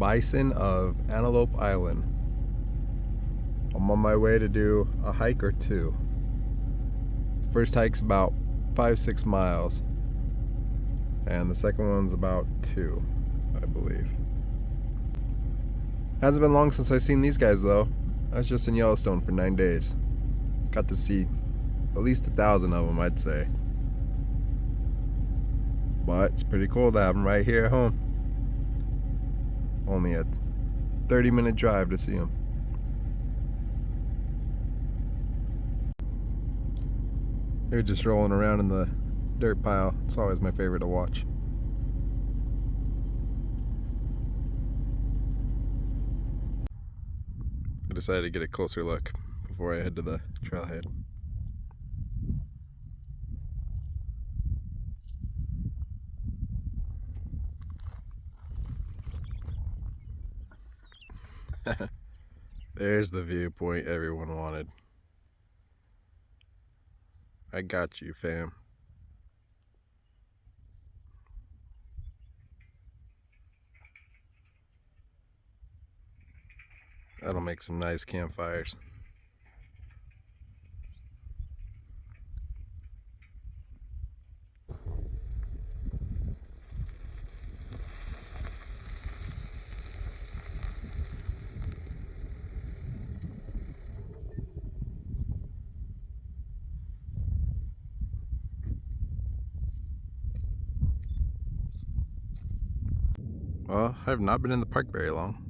bison of Antelope Island. I'm on my way to do a hike or two. The first hike's about 5-6 miles, and the second one's about 2, I believe. Hasn't been long since I've seen these guys though. I was just in Yellowstone for 9 days. Got to see at least 1,000 of them, I'd say. But it's pretty cool to have them right here at home. Only a 30-minute drive to see them. They're just rolling around in the dirt pile. It's always my favorite to watch. I decided to get a closer look before I head to the trailhead. There's the viewpoint everyone wanted. I got you, fam. That'll make some nice campfires. Well, I have not been in the park very long,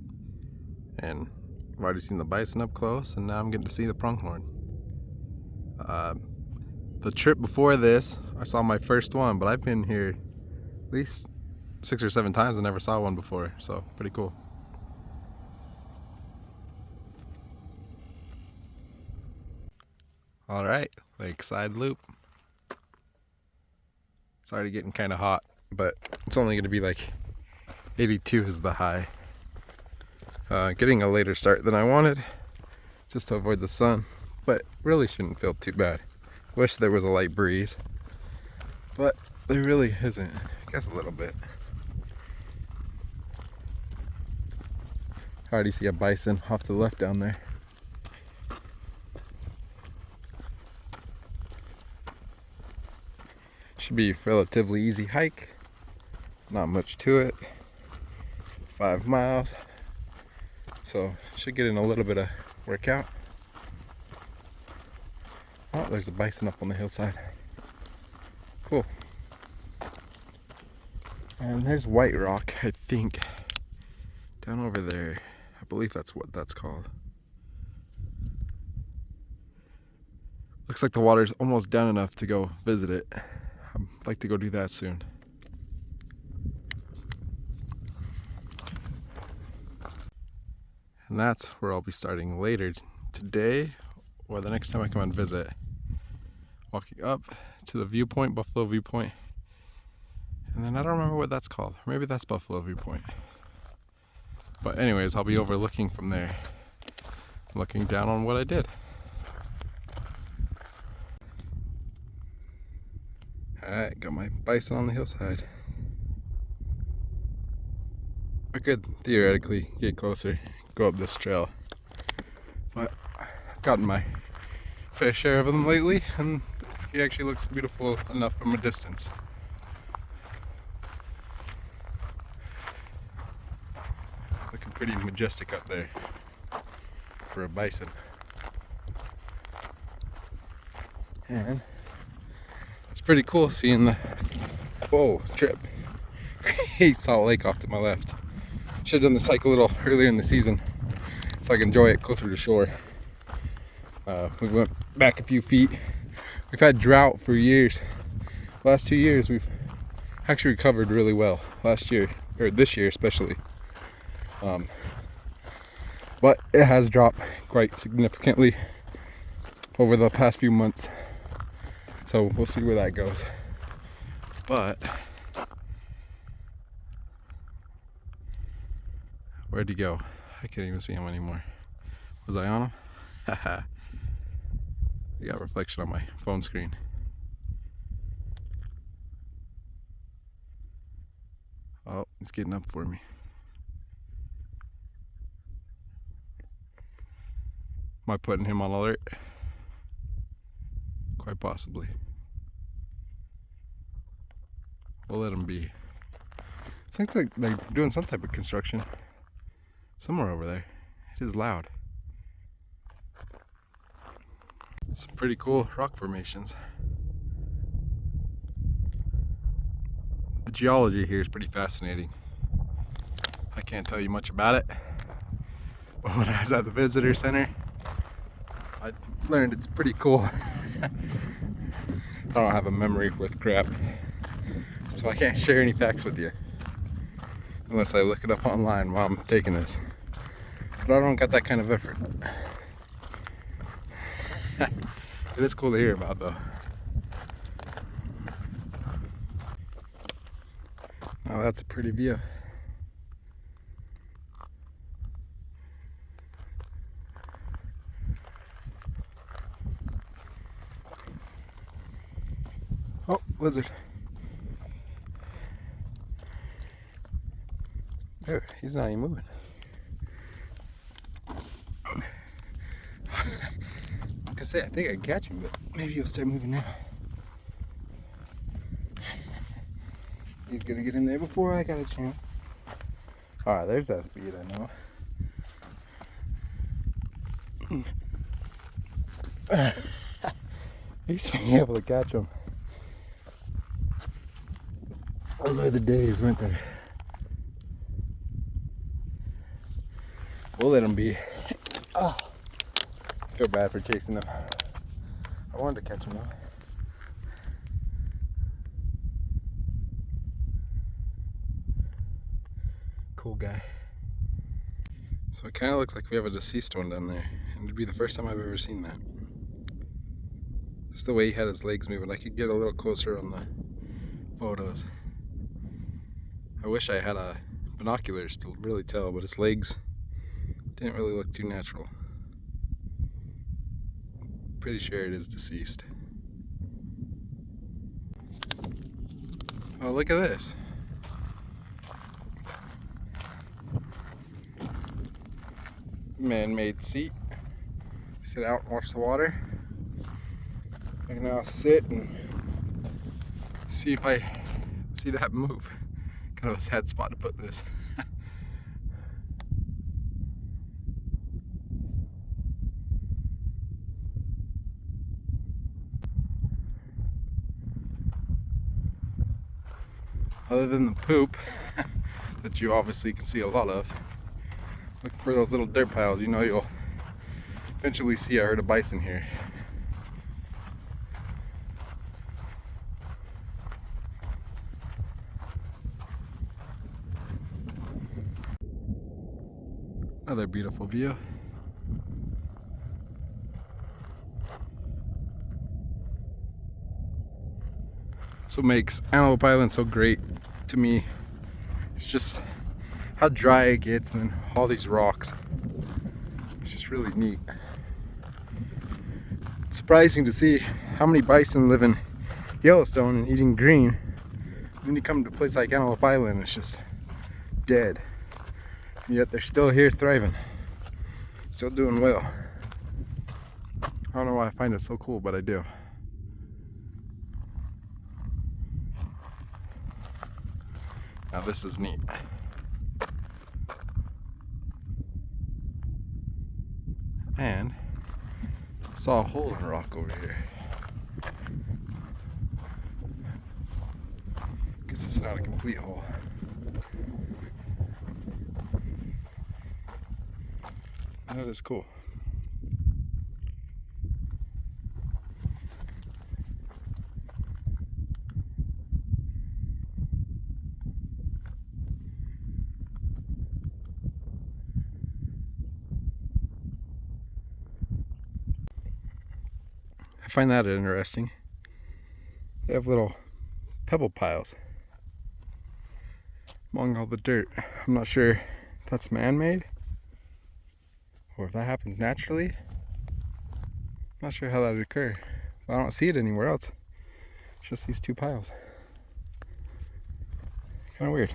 and I've already seen the bison up close, and now I'm getting to see the pronghorn. The trip before this, I saw my first one, but I've been here at least 6 or 7 times and never saw one before, so pretty cool. Alright, Lakeside Loop. It's already getting kind of hot, but it's only going to be like 82 is the high. Getting a later start than I wanted, just to avoid the sun, but really shouldn't feel too bad. Wish there was a light breeze, but there really isn't. I guess a little bit. I already see a bison off to the left down there. Should be a relatively easy hike. Not much to it. 5 miles. So should get in a little bit of workout. Oh, there's a bison up on the hillside. Cool. And there's White Rock, I think. Down over there. I believe that's what that's called. Looks like the water's almost down enough to go visit it. I'd like to go do that soon. And that's where I'll be starting later today, or the next time I come and visit. Walking up to the viewpoint, Buffalo Viewpoint. And then I don't remember what that's called. Maybe that's Buffalo Viewpoint. But anyways, I'll be overlooking from there, looking down on what I did. Alright, got my bison on the hillside. I could theoretically get closer, go up this trail, but I've gotten my fair share of them lately, and he actually looks beautiful enough from a distance. Looking pretty majestic up there for a bison. And it's pretty cool seeing the trip. Great Salt Lake off to my left. Should have done this hike a little earlier in the season so I can enjoy it closer to shore. We went back a few feet. We've had drought for years. Last 2 years we've actually recovered really well. Last year, or this year especially. But it has dropped quite significantly over the past few months. So we'll see where that goes. But where'd he go? I can't even see him anymore. Was I on him? Haha. I got reflection on my phone screen. Oh, it's getting up for me. Am I putting him on alert? Quite possibly. We'll let him be. It's like they're doing some type of construction somewhere over there. It is loud. Some pretty cool rock formations. The geology here is pretty fascinating. I can't tell you much about it, but when I was at the visitor center, I learned it's pretty cool. I don't have a memory with crap, so I can't share any facts with you unless I look it up online while I'm taking this. But I don't got that kind of effort. It is cool to hear about though. Oh, that's a pretty view. Oh, lizard. Dude, he's not even moving. Like I say, I think I can catch him, but maybe he'll start moving now. He's gonna get in there before I got a chance. Alright, there's that speed, I know. He's being able to catch him. Those are the days, weren't they? We'll let him be. Oh, I feel bad for chasing him. I wanted to catch him though. Cool guy. So it kind of looks like we have a deceased one down there, and it'd be the first time I've ever seen that. Just the way he had his legs moving, I could get a little closer on the photos. I wish I had a binoculars to really tell, but his legs didn't really look too natural. Pretty sure it is deceased. Oh, look at this. Man-made seat. Sit out and watch the water. I can now sit and see if I see that move. Kind of a sad spot to put this. Other than the poop that you obviously can see a lot of, look for those little dirt piles. You know you'll eventually see a herd of bison here. Another beautiful view. That's what makes Antelope Island so great to me. It's just how dry it gets and all these rocks. It's just really neat. It's surprising to see how many bison live in Yellowstone and eating green. When you come to a place like Antelope Island, it's just dead. And yet they're still here thriving. Still doing well. I don't know why I find it so cool, but I do. Now this is neat. And I saw a hole in the rock over here. Guess it's not a complete hole. That is cool. I find that interesting. They have little pebble piles among all the dirt. I'm not sure if that's man-made or if that happens naturally. I'm not sure how that would occur. I don't see it anywhere else. It's just these two piles. Kind of weird.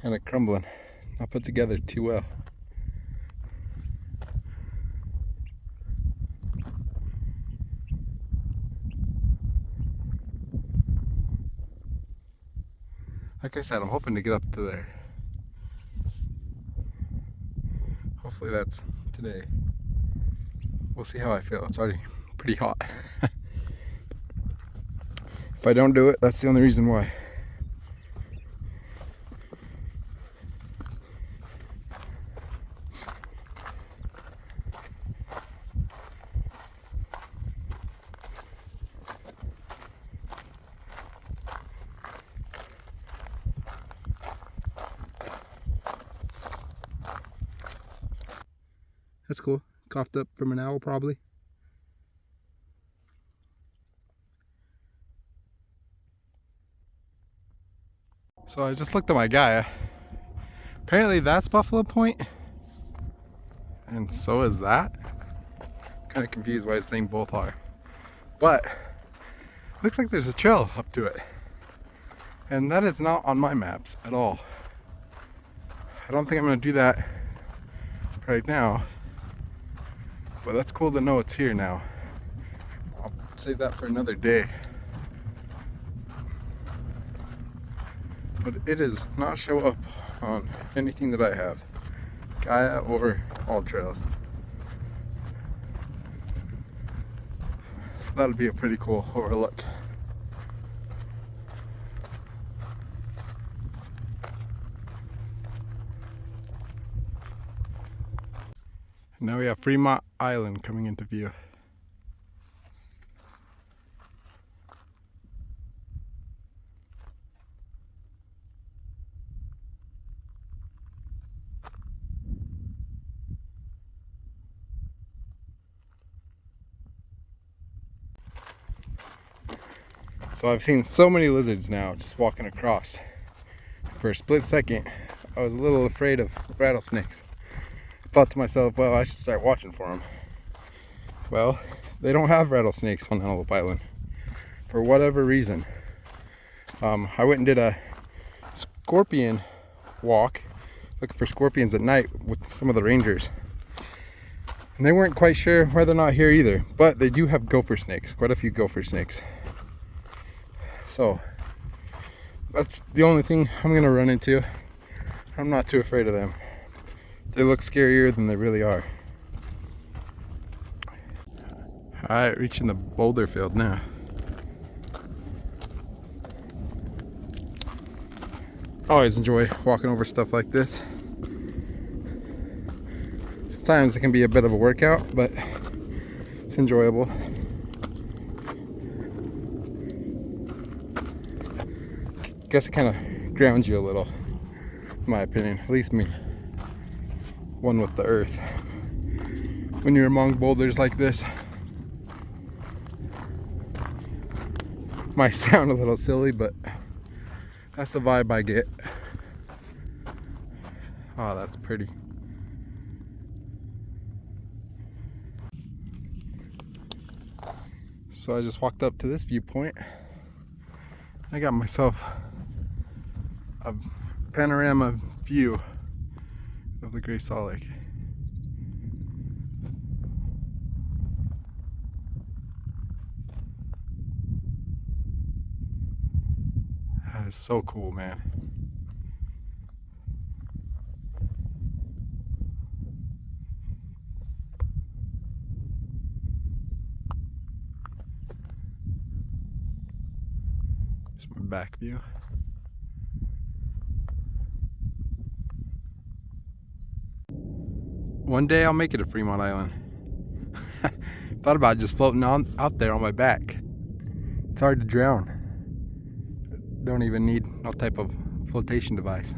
kind of crumbling, not put together too well. Like I said, I'm hoping to get up to there. Hopefully that's today. We'll see how I feel. It's already pretty hot. If I don't do it, that's the only reason why. That's cool. Coughed up from an owl, probably. So I just looked at my guy. Apparently that's Buffalo Point. And so is that. Kind of confused why it's saying both are. But looks like there's a trail up to it. And that is not on my maps at all. I don't think I'm going to do that right now. But that's cool to know it's here now. I'll save that for another day. But it does not show up on anything that I have, Gaia or All Trails. So that'll be a pretty cool overlook. Now we have Fremont Island coming into view. So I've seen so many lizards now just walking across. For a split second, I was a little afraid of rattlesnakes. I thought to myself, well, I should start watching for them. Well, they don't have rattlesnakes on Antelope Island for whatever reason. I went and did a scorpion walk looking for scorpions at night with some of the rangers. And they weren't quite sure why they're not here either, but they do have gopher snakes, quite a few gopher snakes. So that's the only thing I'm gonna run into. I'm not too afraid of them. They look scarier than they really are. Alright, reaching the boulder field now. Always enjoy walking over stuff like this. Sometimes it can be a bit of a workout, but it's enjoyable. Guess it kind of grounds you a little, in my opinion, at least me. One with the earth. When you're among boulders like this, might sound a little silly, but that's the vibe I get. Oh, that's pretty. So I just walked up to this viewpoint. I got myself a panorama view of the Great Salt Lake. That is so cool, man. It's my back view. One day I'll make it to Fremont Island. Thought about just floating on out there on my back. It's hard to drown. Don't even need no type of flotation device.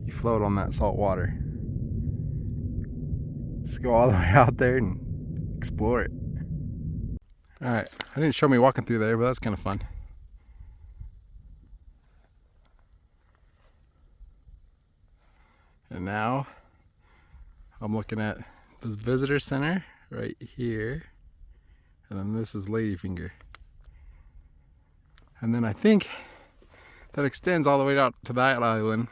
You float on that salt water. Just go all the way out there and explore it. Alright, I didn't show me walking through there, but that's kind of fun. And now I'm looking at this visitor center right here, and then this is Ladyfinger. And then I think that extends all the way out to that island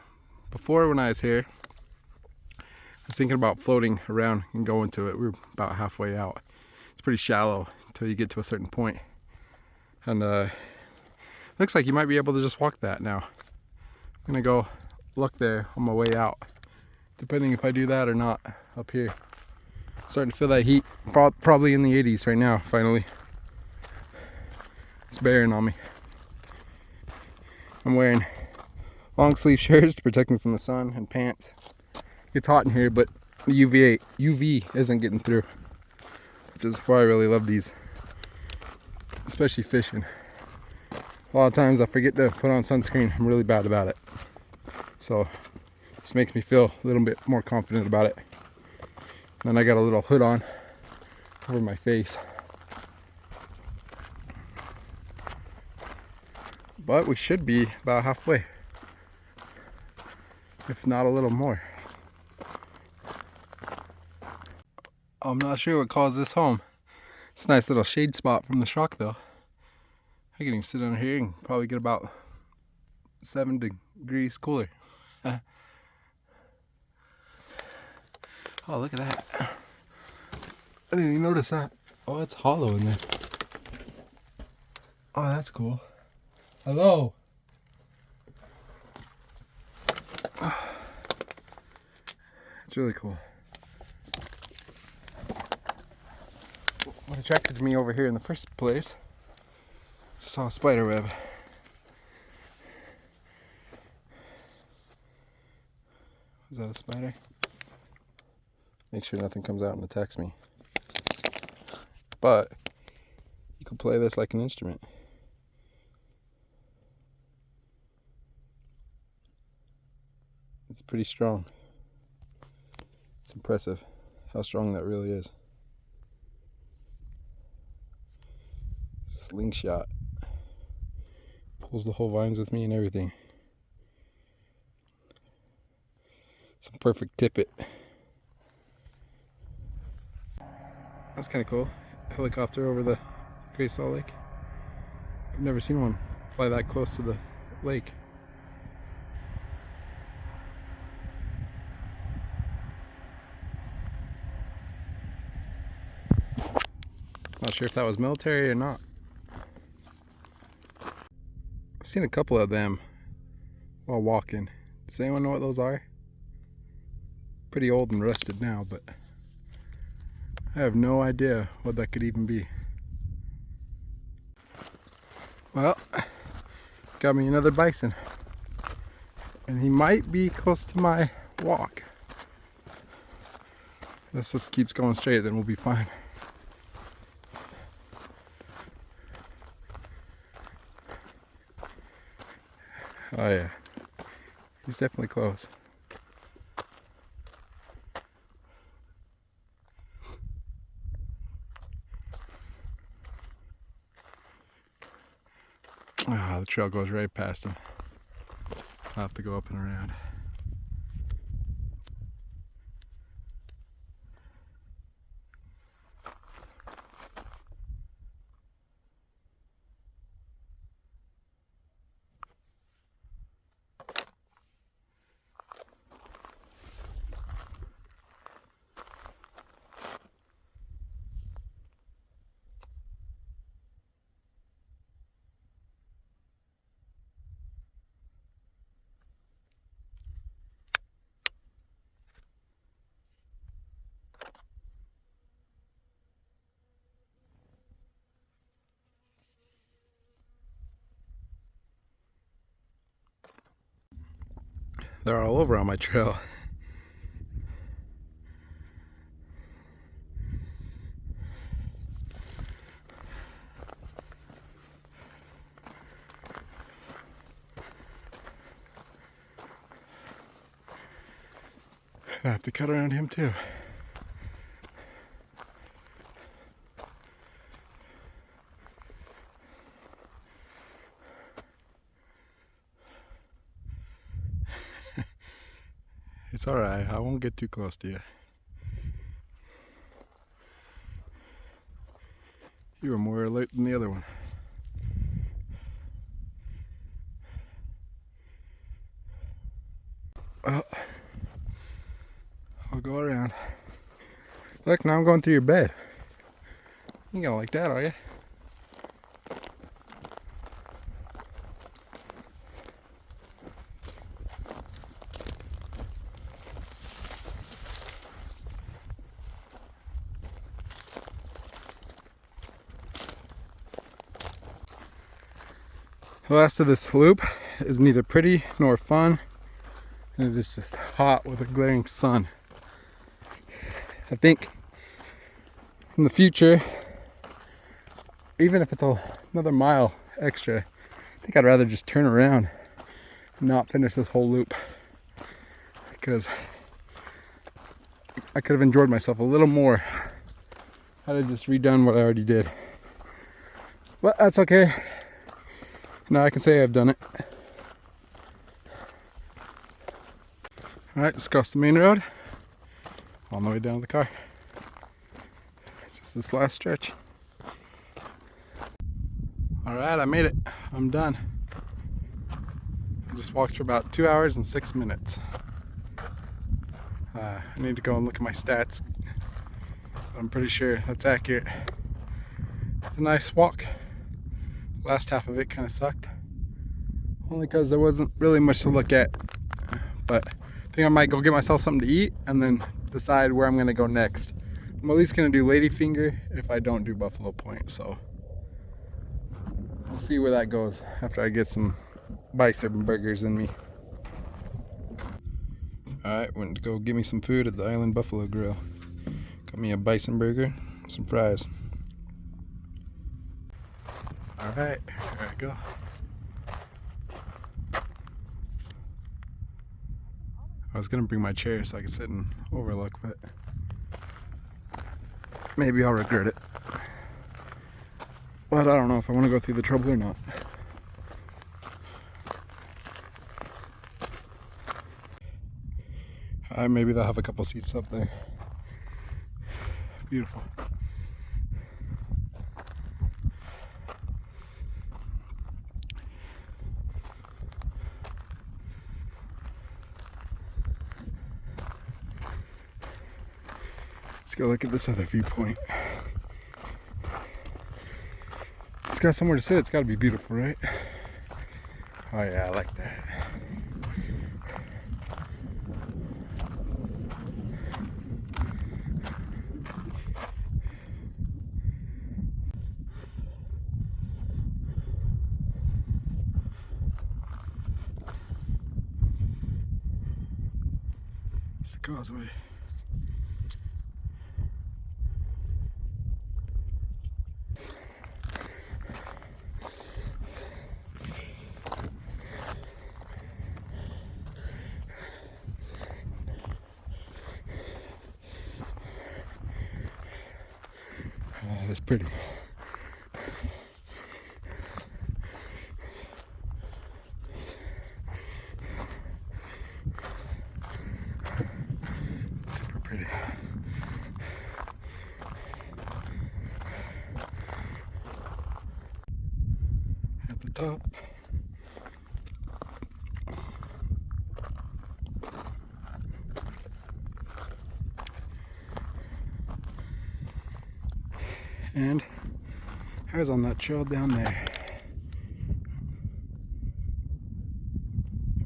before when I was here, I was thinking about floating around and going to it. We were about halfway out. It's pretty shallow until you get to a certain point. And looks like you might be able to just walk that now. I'm gonna go look there on my way out, depending if I do that or not up here. Starting to feel that heat, probably in the 80s right now, finally. It's bearing on me. I'm wearing long sleeve shirts to protect me from the sun and pants. It's hot in here, but the UV isn't getting through, which is why I really love these, especially fishing. A lot of times I forget to put on sunscreen. I'm really bad about it. So this makes me feel a little bit more confident about it. And then I got a little hood on over my face. But we should be about halfway, if not a little more. I'm not sure what calls this home. It's a nice little shade spot from the shock though. I can even sit under here and probably get about 7 degrees cooler. Oh, look at that. I didn't even notice that. Oh, it's hollow in there. Oh, that's cool. Hello. It's really cool. What attracted me over here in the first place, just saw a spider web. Is that a spider? Make sure nothing comes out and attacks me. But you can play this like an instrument. It's pretty strong. It's impressive how strong that really is. Slingshot. Pulls the whole vines with me and everything. Some perfect tippet. That's kind of cool. Helicopter over the Great Salt Lake. I've never seen one fly that close to the lake. Not sure if that was military or not. I've seen a couple of them while walking. Does anyone know what those are? Pretty old and rusted now, but I have no idea what that could even be. Well, got me another bison. And he might be close to my walk. If this just keeps going straight, then we'll be fine. Oh yeah, he's definitely close. Ah, the trail goes right past him. I'll have to go up and around. They're all over on my trail. I have to cut around him too. It's alright, I won't get too close to you. You were more alert than the other one. Look, now I'm going through your bed. You gonna like that, are you? The last of this loop is neither pretty nor fun, and it is just hot with a glaring sun. I think in the future, even if it's another mile extra, I think I'd rather just turn around and not finish this whole loop, because I could have enjoyed myself a little more had I just redone what I already did. But that's okay. Now I can say I've done it. Alright, just cross the main road. On the way down to the car. Just this last stretch. Alright, I made it. I'm done. I just walked for about 2 hours and 6 minutes. I need to go and look at my stats. But I'm pretty sure that's accurate. It's a nice walk. Last half of it kind of sucked, only because there wasn't really much to look at, but I think I might go get myself something to eat and then decide where I'm going to go next. I'm at least going to do Ladyfinger if I don't do Buffalo Point, so we'll see where that goes after I get some bison burgers in me. Alright, went to go get me some food at the Island Buffalo Grill. Got me a bison burger, some fries. Alright, here I go. I was gonna bring my chair so I could sit and overlook, but maybe I'll regret it. But I don't know if I want to go through the trouble or not. Maybe they'll have a couple seats up there. Beautiful. Let's go look at this other viewpoint. It's got somewhere to sit. It's got to be beautiful, right? Oh yeah, I like that. It's the causeway. That is pretty. Super pretty. At the top. And I was on that trail down there.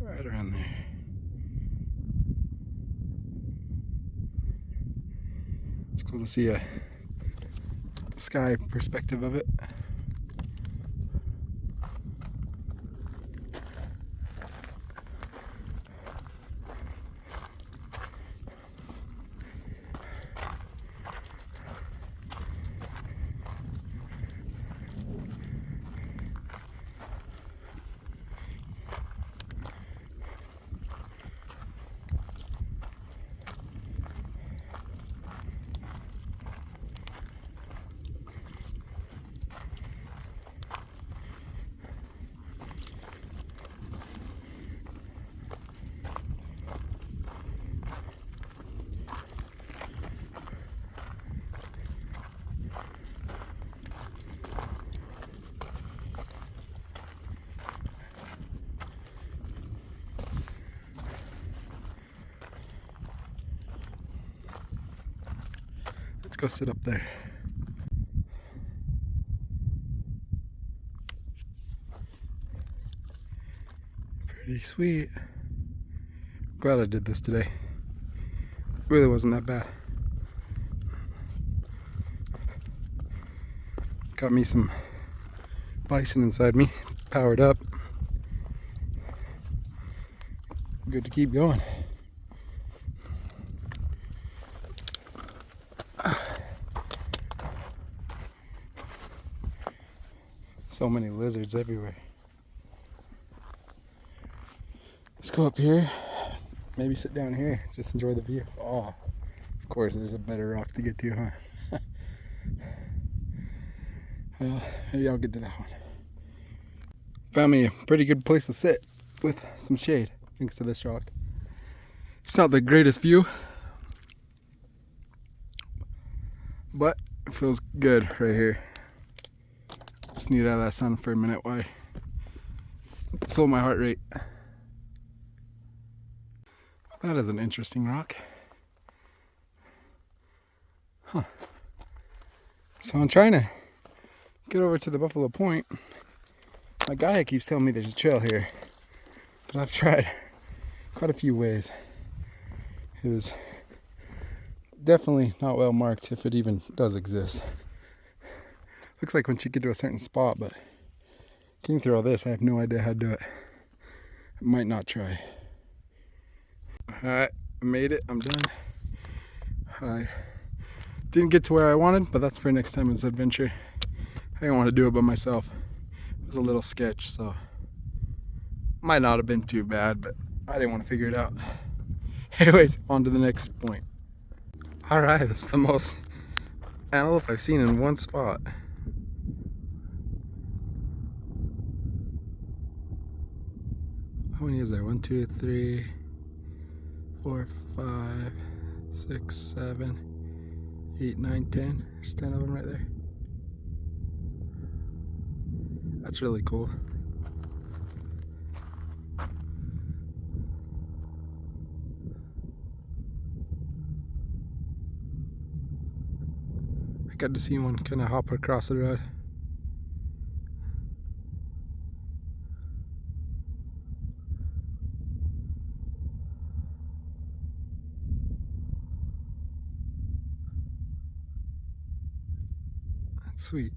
Right around there. It's cool to see a sky perspective of it. go sit up there. Pretty sweet. Glad I did this today. Really wasn't that bad. Got me some bison inside me, powered up. Good to keep going. So many lizards everywhere. Let's go up here, maybe sit down here, just enjoy the view. Oh, of course there's a better rock to get to, huh? Well, maybe I'll get to that one. Found me a pretty good place to sit with some shade thanks to this rock. It's not the greatest view, but it feels good right here. Just need out of that sun for a minute. Why slow my heart rate? That is an interesting rock. Huh. So I'm trying to get over to the Buffalo Point. My guy keeps telling me there's a trail here, but I've tried quite a few ways. It was definitely not well marked, if it even does exist. Looks like once you get to a certain spot, but getting through all this, I have no idea how to do it. I might not try. Alright, I made it. I'm done. I didn't get to where I wanted, but that's for next time's adventure. I didn't want to do it by myself. It was a little sketch, so might not have been too bad, but I didn't want to figure it out. Anyways, on to the next point. Alright, that's the most antelope I've seen in one spot. How many is there? 1, 2, 3, 4, 5, 6, 7, 8, 9, 10. There's 10 of them right there. That's really cool. I got to see one kind of hop across the road. That's sweet.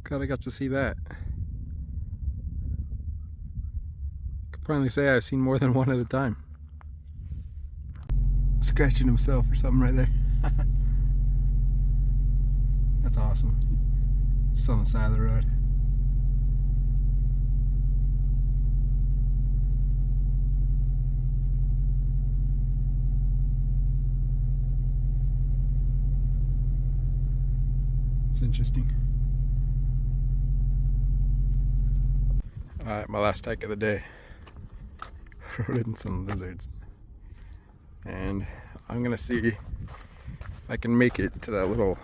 Glad I got to see that. Could probably say I've seen more than one at a time. Scratching himself or something right there. That's awesome. Just on the side of the road. It's interesting. Alright, my last hike of the day. Rode in some lizards. And I'm gonna see if I can make it to that little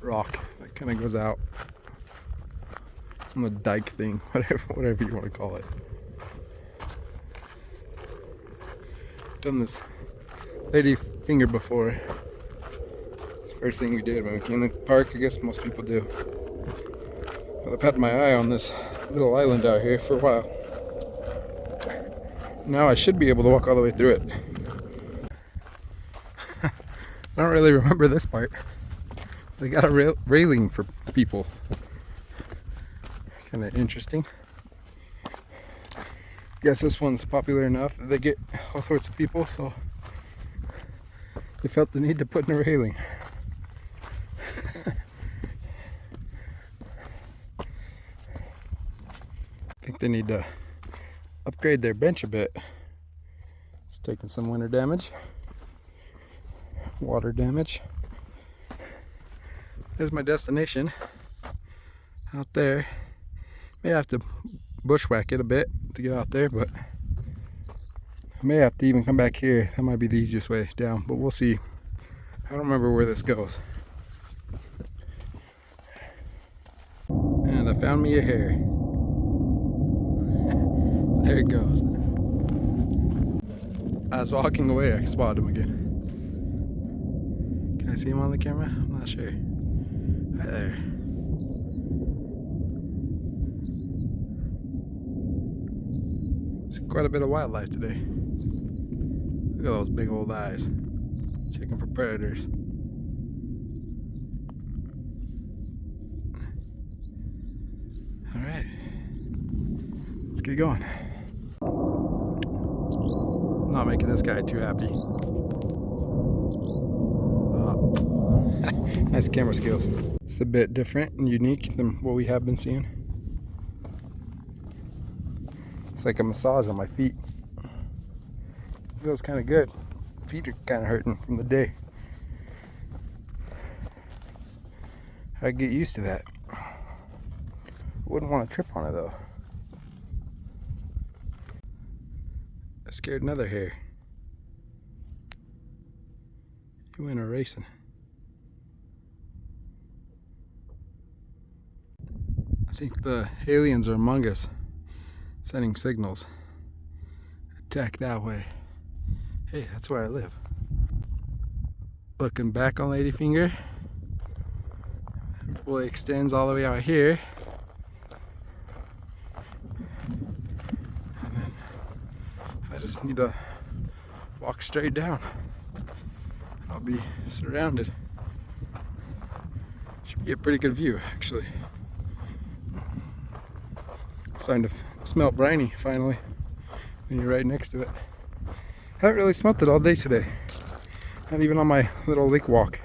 rock that kind of goes out on the dike thing, whatever you want to call it. Done this lady finger before. It's the first thing we did when we came to the park. I guess most people do. But I've had my eye on this little island out here for a while. Now I should be able to walk all the way through it. I don't really remember this part. They got a railing for people. Kind of interesting. Guess this one's popular enough that they get all sorts of people, so they felt the need to put in a railing. I think they need to upgrade their bench a bit. It's taking some winter damage, water damage. There's my destination out there. May have to bushwhack it a bit to get out there, but I may have to even come back here. That might be the easiest way down, but we'll see. I don't remember where this goes. And I found me a hare. There it goes. I was walking away, I spotted him again. Can I see him on the camera? I'm not sure. Right there. There's quite a bit of wildlife today. Look at those big old eyes. Checking for predators. Alright. Let's get going. I'm not making this guy too happy. Nice camera skills. It's a bit different and unique than what we have been seeing. It's like a massage on my feet. Feels kind of good. Feet are kind of hurting from the day. I'd get used to that. Wouldn't want to trip on it though. I scared another hare. You went a racing. I think the aliens are among us, sending signals. Attack that way. Hey, that's where I live. Looking back on Ladyfinger. It fully extends all the way out here. And then I just need to walk straight down. I'll be surrounded. Should be a pretty good view, actually. Starting to smell briny finally when you're right next to it. Haven't really smelt it all day today. Not even on my little lake walk.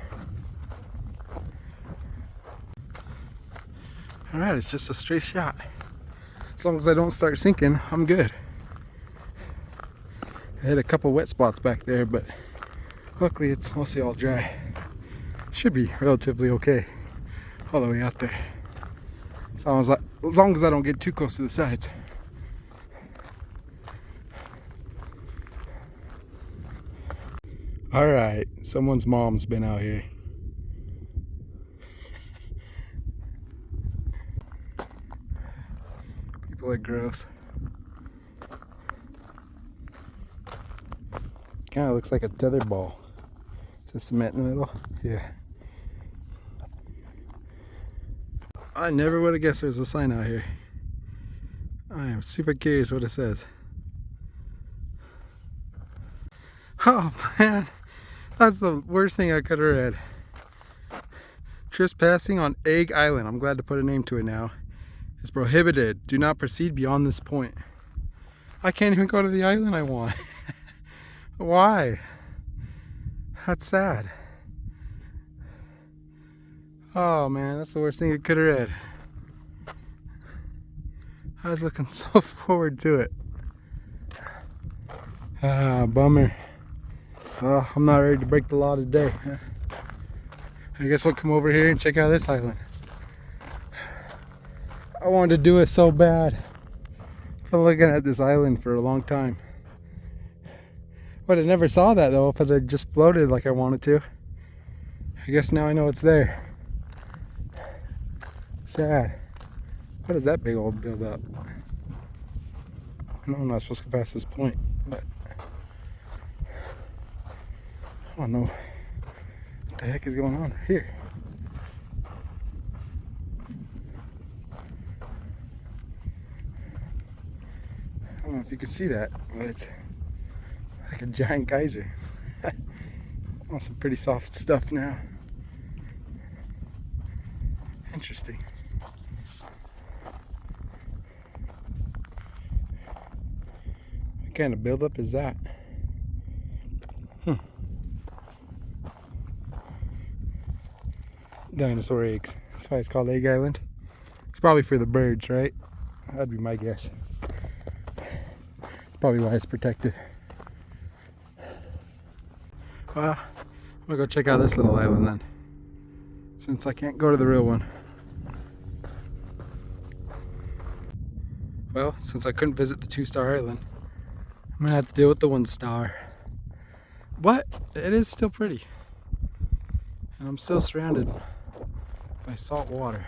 Alright, it's just a straight shot. As long as I don't start sinking, I'm good. I hit a couple wet spots back there, but luckily it's mostly all dry. Should be relatively okay all the way out there. As long as I don't get too close to the sides. Alright, someone's mom's been out here. People are gross. Kinda looks like a tether ball. Is there cement in the middle? Yeah. I never would have guessed there was a sign out here. I am super curious what it says. Oh man, that's the worst thing I could have read. Trespassing on Egg Island, I'm glad to put a name to it now, is prohibited. Do not proceed beyond this point. I can't even go to the island I want. Why? That's sad. Oh man, that's the worst thing I could have read. I was looking so forward to it. Bummer. Well, I'm not ready to break the law today. I guess we'll come over here and check out this island. I wanted to do it so bad. I've been looking at this island for a long time. But I never saw that though, if it had just floated like I wanted to. I guess now I know it's there. Sad. What is that big old build up? I know I'm not supposed to go past this point, but I don't know what the heck is going on here. I don't know if you can see that, but it's like a giant geyser. On some pretty soft stuff now. Interesting. What kind of buildup is that? Dinosaur eggs. That's why it's called Egg Island. It's probably for the birds, right? That'd be my guess. Probably why it's protected. Well, I'm gonna go check out this little island then, since I can't go to the real one. Well, since I couldn't visit the 2-star island, I'm gonna have to deal with the 1-star. But it is still pretty. And I'm still surrounded by salt water.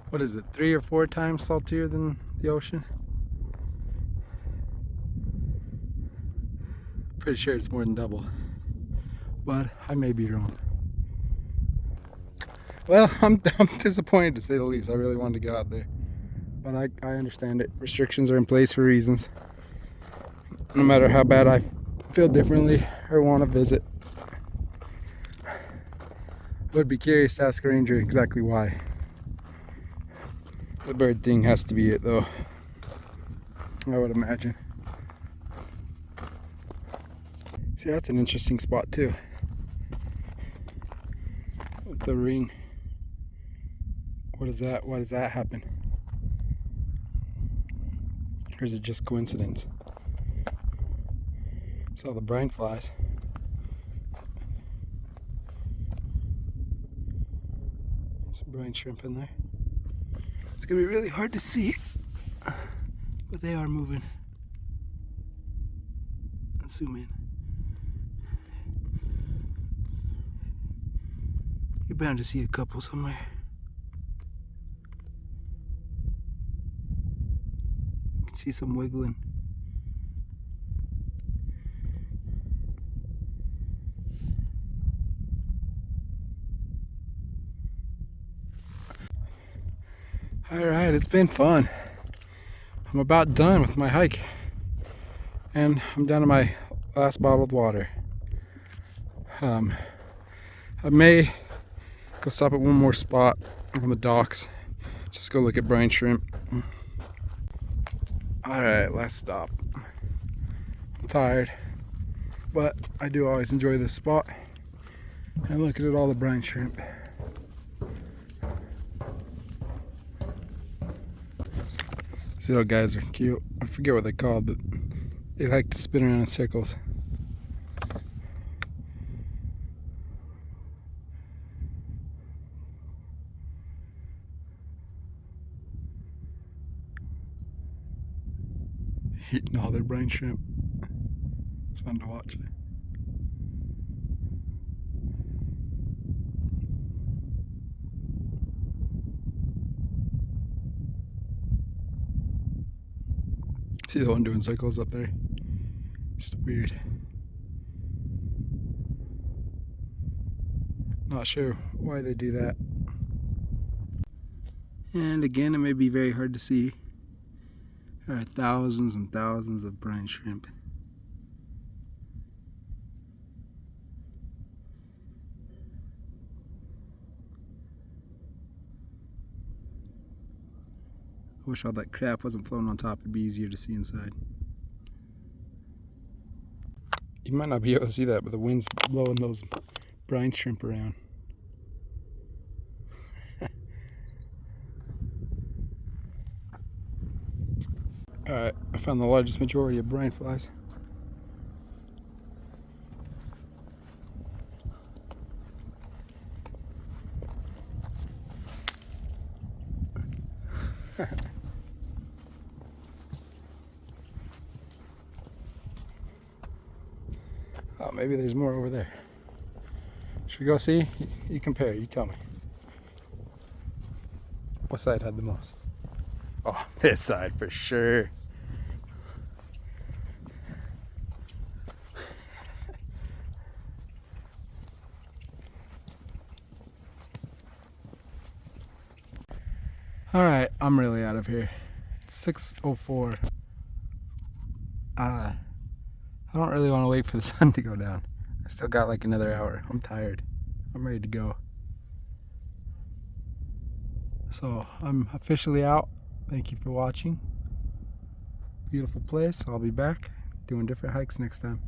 What is it, 3 or 4 times saltier than the ocean? Pretty sure it's more than double. but I may be wrong. Well, I'm disappointed to say the least. I really wanted to go out there, but I understand it. Restrictions are in place for reasons. No matter how bad I feel differently or want to visit, I would be curious to ask a ranger exactly why. The bird thing has to be it, though, I would imagine. See, that's an interesting spot too, with the ring. What is that? Why does that happen? Or is it just coincidence? Saw the brine flies. Some brine shrimp in there. It's gonna be really hard to see, but they are moving. Let's zoom in. You're bound to see a couple somewhere. You can see some wiggling. Alright, it's been fun. I'm about done with my hike. And I'm down to my last bottled water. I may go stop at one more spot on the docks. Just go look at brine shrimp. Alright, last stop. I'm tired, but I do always enjoy this spot. And looking at all the brine shrimp. These little guys are cute. I forget what they're called, but they like to spin around in circles. Eating all their brine shrimp. It's fun to watch. See the one doing circles up there? Just weird. Not sure why they do that. And again, it may be very hard to see. There are thousands and thousands of brine shrimp. I wish all that crap wasn't floating on top. It'd be easier to see inside. You might not be able to see that, but the wind's blowing those brine shrimp around. Alright, I found the largest majority of brine flies. Oh, maybe there's more over there. Should we go see? You compare, you tell me. What side had the most? Oh, this side for sure. Alright, I'm really out of here. It's 6:04. I don't really want to wait for the sun to go down. I still got like another hour. I'm tired. I'm ready to go. So I'm officially out. Thank you for watching. Beautiful place. I'll be back doing different hikes next time.